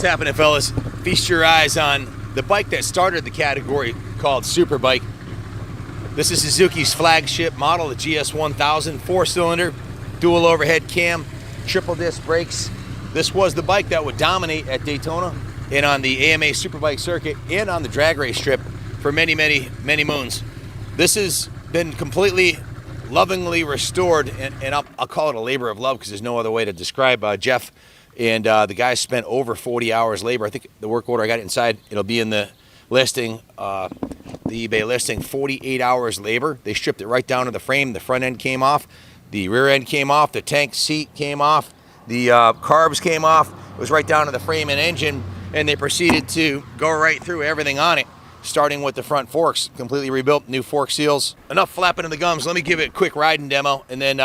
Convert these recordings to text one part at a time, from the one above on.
What's happening, fellas? Feast your eyes on the bike that started the category called Superbike. This is Suzuki's flagship model, the GS1000, 4-cylinder, dual overhead cam, triple disc brakes. This was the bike that would dominate at Daytona and on the AMA Superbike circuit and on the drag race strip for many, many, many moons. This has been completely lovingly restored, and I'll call it a labor of love because there's no other way to describe Jeff and the guys spent over 40 hours labor. I think the work order, I got it inside, it'll be in the listing, the eBay listing, 48 hours labor. They stripped it right down to the frame. The front end came off, the rear end came off, the tank seat came off, the carbs came off. It was right down to the frame and engine, and they proceeded to go right through everything on it, starting with the front forks, completely rebuilt, new fork seals. Enough flapping of the gums. Let me give it a quick riding demo, and then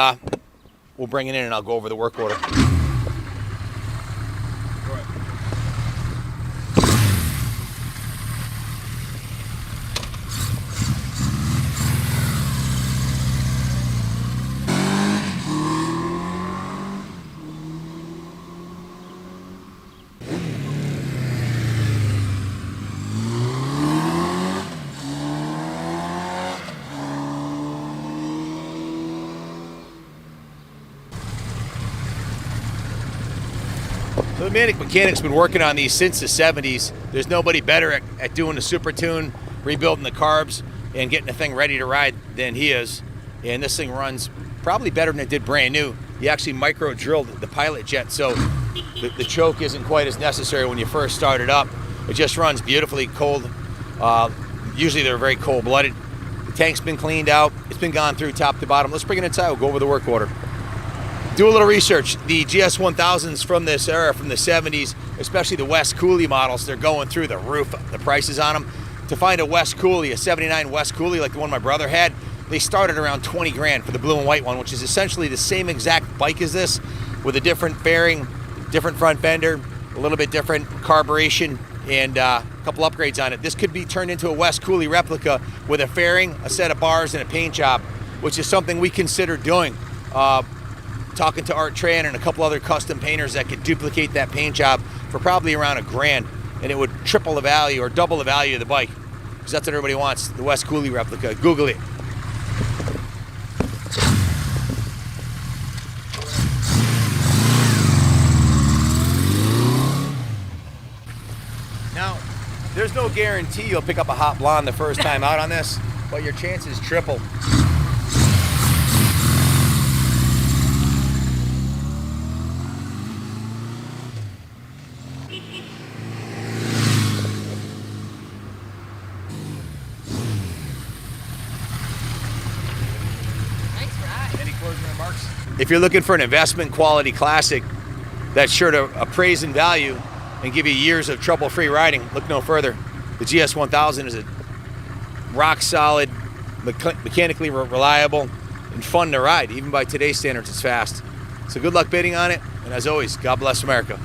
we'll bring it in and I'll go over the work order. So the mechanic's been working on these since the 70s. There's nobody better at doing the super tune, rebuilding the carbs, and getting the thing ready to ride than he is. And this thing runs probably better than it did brand new. He actually micro drilled the pilot jet, so the choke isn't quite as necessary when you first start it up. It just runs beautifully cold. Usually they're very cold-blooded. The tank's been cleaned out. It's been gone through top to bottom. Let's bring it inside. We'll go over the work order. Do a little research. The GS1000s from this era, from the 70s, especially the West Cooley models, they're going through the roof, the prices on them. To find a West Cooley, a 79 West Cooley like the one my brother had, they started around 20 grand for the blue and white one, which is essentially the same exact bike as this, with a different fairing, different front fender, a little bit different carburation, and a couple upgrades on it. This could be turned into a West Cooley replica with a fairing, a set of bars, and a paint job, which is something we consider doing. Talking to Art Tran and a couple other custom painters that could duplicate that paint job for probably around $1,000, and it would triple the value or double the value of the bike, because that's what everybody wants, the West Cooley replica. Google it. Now, there's no guarantee you'll pick up a hot blonde the first time out on this, but your chances triple. If you're looking for an investment quality classic that's sure to appraise in value and give you years of trouble-free riding, look no further. The GS1000 is a rock solid, mechanically reliable, and fun to ride. Even by today's standards, it's fast. So good luck bidding on it, and as always, God bless America.